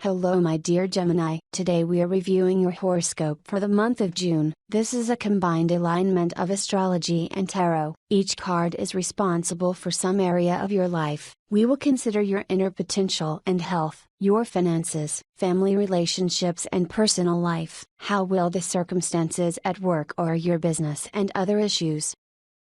Hello my dear Gemini. Today we are reviewing your horoscope for the month of June. This is a combined alignment of astrology and tarot. Each card is responsible for some area of your life. We will consider your inner potential and health, your finances, family relationships and personal life. How will the circumstances at work or your business and other issues?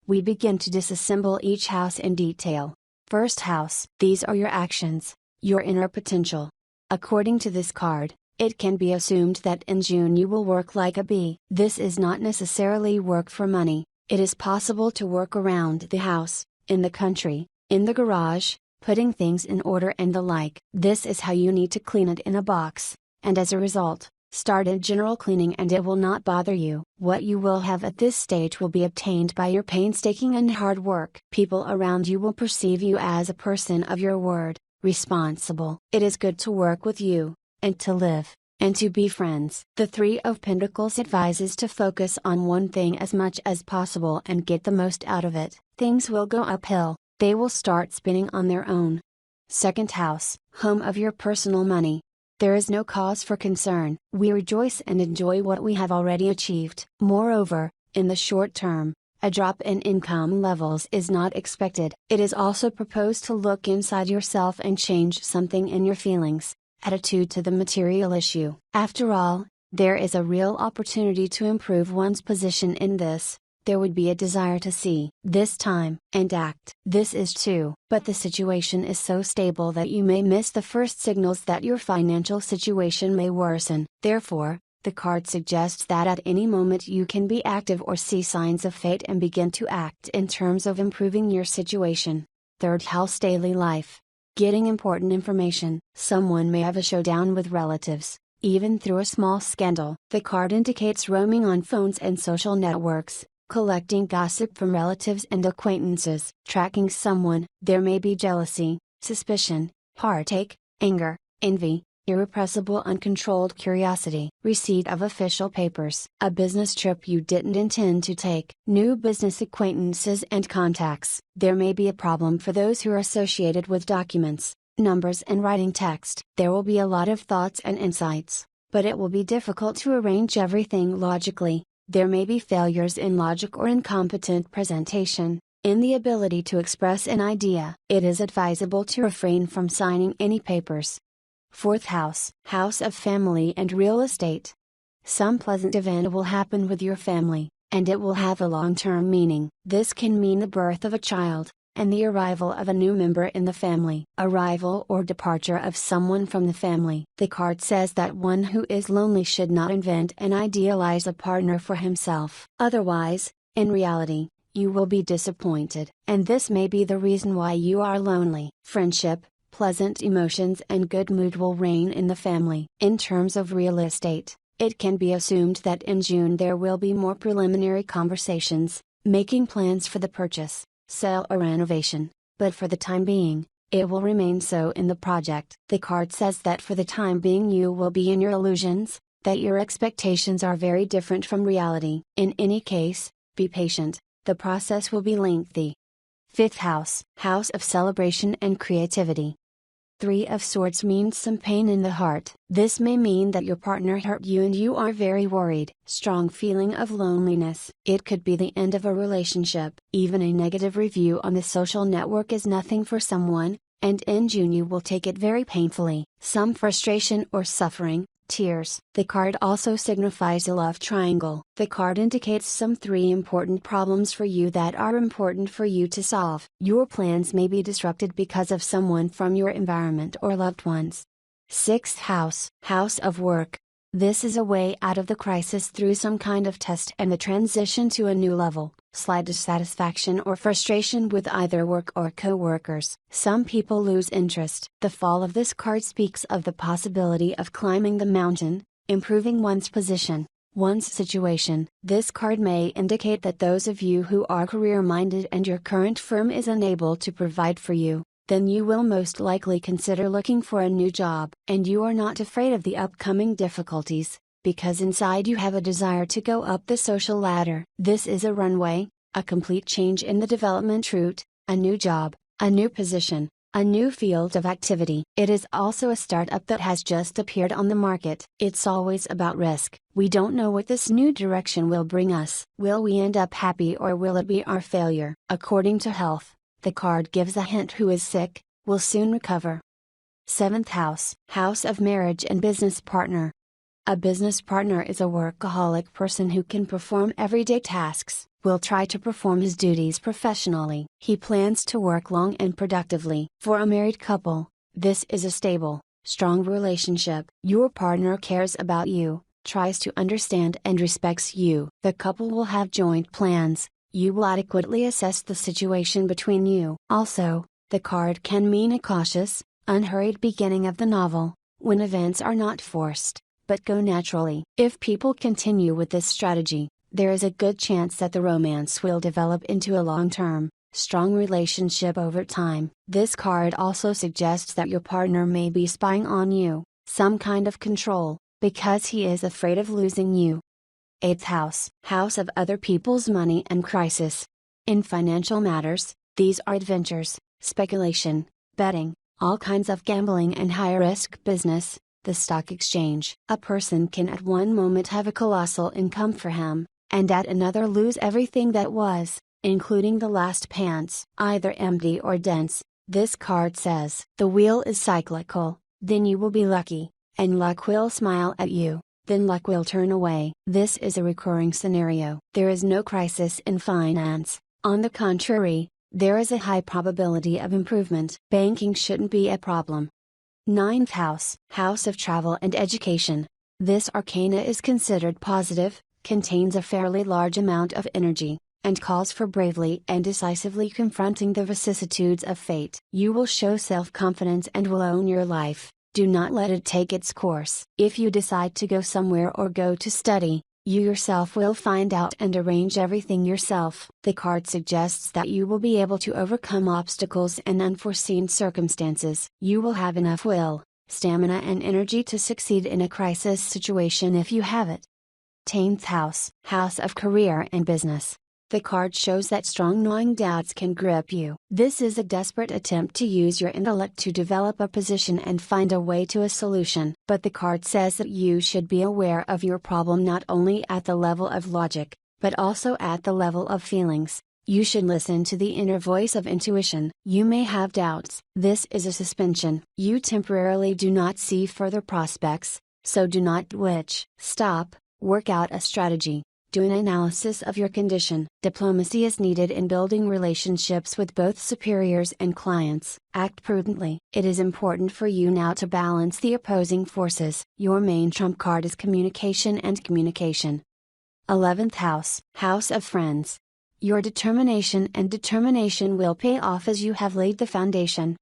We begin to disassemble each house in detail. First house. These are your actions, your inner potential. According to this card, it can be assumed that in June you will work like a bee. This is not necessarily work for money. It is possible to work around the house, in the country, in the garage, putting things in order and the like. This is how you need to clean it in a box, and as a result, start a general cleaning and it will not bother you. What you will have at this stage will be obtained by your painstaking and hard work. People around you will perceive you as a person of your word, responsible. It is good to work with you, and to live, and to be friends. The Three of Pentacles advises to focus on one thing as much as possible and get the most out of it. Things will go uphill, they will start spinning on their own. Second house, home of your personal money. There is no cause for concern. We rejoice and enjoy what we have already achieved. Moreover, in the short term, a drop in income levels is not expected. It is also proposed to look inside yourself and change something in your feelings, attitude to the material issue. After all, there is a real opportunity to improve one's position in this. There would be a desire to see this time and act. This is true. But the situation is so stable that you may miss the first signals that your financial situation may worsen. Therefore, the card suggests that at any moment you can be active or see signs of fate and begin to act in terms of improving your situation. Third house, daily life. Getting important information. Someone may have a showdown with relatives, even through a small scandal. The card indicates roaming on phones and social networks, collecting gossip from relatives and acquaintances. Tracking someone. There may be jealousy, suspicion, heartache, anger, envy, irrepressible uncontrolled curiosity. Receipt of official papers. A business trip you didn't intend to take. New business acquaintances and contacts. There may be a problem for those who are associated with documents, numbers and writing text. There will be a lot of thoughts and insights, but it will be difficult to arrange everything logically. There may be failures in logic or incompetent presentation, in the ability to express an idea. It is advisable to refrain from signing any papers. Fourth house, house of family and real estate. Some pleasant event will happen with your family, and it will have a long-term meaning. This can mean the birth of a child, and the arrival of a new member in the family. Arrival or departure of someone from the family. The card says that one who is lonely should not invent and idealize a partner for himself. Otherwise, in reality, you will be disappointed. And this may be the reason why you are lonely. Friendship. Pleasant emotions and good mood will reign in the family. In terms of real estate, it can be assumed that in June there will be more preliminary conversations, making plans for the purchase, sale or renovation, but for the time being, it will remain so in the project. The card says that for the time being you will be in your illusions, that your expectations are very different from reality. In any case, be patient, the process will be lengthy. Fifth house, house of celebration and creativity. Three of Swords means some pain in the heart. This may mean that your partner hurt you and you are very worried. Strong feeling of loneliness. It could be the end of a relationship. Even a negative review on the social network is nothing for someone, and in June you will take it very painfully. Some frustration or suffering. Tears. The card also signifies a love triangle. The card indicates some three important problems for you that are important for you to solve. Your plans may be disrupted because of someone from your environment or loved ones. Sixth house, house of work. This is a way out of the crisis through some kind of test and the transition to a new level. Slight dissatisfaction or frustration with either work or co-workers. Some people lose interest. The fall of this card speaks of the possibility of climbing the mountain, improving one's position, one's situation. This card may indicate that those of you who are career-minded and your current firm is unable to provide for you, then you will most likely consider looking for a new job. And you are not afraid of the upcoming difficulties, because inside you have a desire to go up the social ladder. This is a runway, a complete change in the development route, a new job, a new position, a new field of activity. It is also a startup that has just appeared on the market. It's always about risk. We don't know what this new direction will bring us. Will we end up happy or will it be our failure? According to health, the card gives a hint: who is sick, will soon recover. 7th house, house of marriage and business partner. A business partner is a workaholic person who can perform everyday tasks, will try to perform his duties professionally. He plans to work long and productively. For a married couple, this is a stable, strong relationship. Your partner cares about you, tries to understand and respects you. The couple will have joint plans. You will adequately assess the situation between you. Also, the card can mean a cautious, unhurried beginning of the novel, when events are not forced, but go naturally. If people continue with this strategy, there is a good chance that the romance will develop into a long-term, strong relationship over time. This card also suggests that your partner may be spying on you, some kind of control, because he is afraid of losing you. 8th house, house of other people's money and crisis. In financial matters, these are adventures, speculation, betting, all kinds of gambling and high-risk business. The stock exchange. A person can at one moment have a colossal income for him, and at another lose everything that was, including the last pants. Either empty or dense, this card says. The wheel is cyclical, then you will be lucky, and luck will smile at you, then luck will turn away. This is a recurring scenario. There is no crisis in finance, on the contrary, there is a high probability of improvement. Banking shouldn't be a problem. 9th house, house of travel and education. This arcana is considered positive, contains a fairly large amount of energy, and calls for bravely and decisively confronting the vicissitudes of fate. You will show self-confidence and will own your life. Do not let it take its course. If you decide to go somewhere or go to study, you yourself will find out and arrange everything yourself. The card suggests that you will be able to overcome obstacles and unforeseen circumstances. You will have enough will, stamina and energy to succeed in a crisis situation if you have it. 10th house, house of career and business. The card shows that strong gnawing doubts can grip you. This is a desperate attempt to use your intellect to develop a position and find a way to a solution. But the card says that you should be aware of your problem not only at the level of logic, but also at the level of feelings. You should listen to the inner voice of intuition. You may have doubts. This is a suspension. You temporarily do not see further prospects, so do not twitch. Stop, work out a strategy. Do an analysis of your condition. Diplomacy is needed in building relationships with both superiors and clients. Act prudently. It is important for you now to balance the opposing forces. Your main trump card is communication and communication. 11th house, house of friends. Your determination will pay off as you have laid the foundation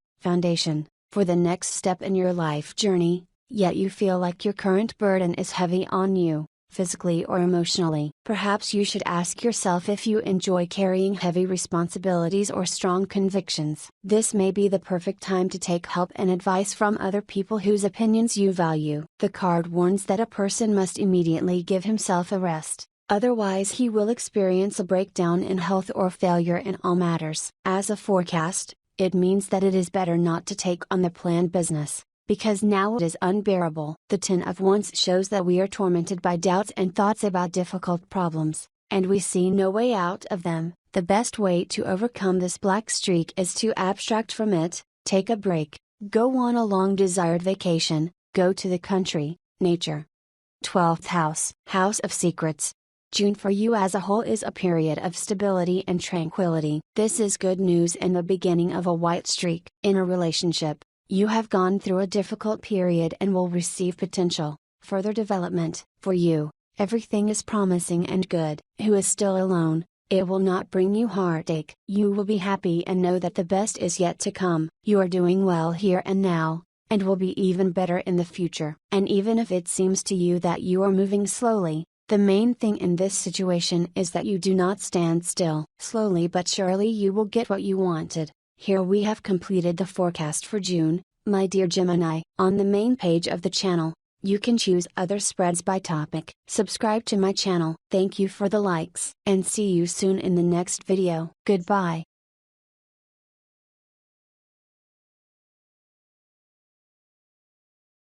for the next step in your life journey, yet you feel like your current burden is heavy on you, physically or emotionally. Perhaps you should ask yourself if you enjoy carrying heavy responsibilities or strong convictions. This may be the perfect time to take help and advice from other people whose opinions you value. The card warns that a person must immediately give himself a rest, otherwise he will experience a breakdown in health or failure in all matters. As a forecast, it means that it is better not to take on the planned business, because now it is unbearable. The 10 of Wands shows that we are tormented by doubts and thoughts about difficult problems, and we see no way out of them. The best way to overcome this black streak is to abstract from it, take a break, go on a long desired vacation, go to the country, nature. 12th house, house of secrets. June for you as a whole is a period of stability and tranquility. This is good news and the beginning of a white streak. In a relationship, you have gone through a difficult period and will receive potential, further development. For you, everything is promising and good. Who is still alone, it will not bring you heartache. You will be happy and know that the best is yet to come. You are doing well here and now, and will be even better in the future. And even if it seems to you that you are moving slowly, the main thing in this situation is that you do not stand still. Slowly but surely you will get what you wanted. Here we have completed the forecast for June, my dear Gemini. On the main page of the channel, you can choose other spreads by topic. Subscribe to my channel. Thank you for the likes, and see you soon in the next video. Goodbye.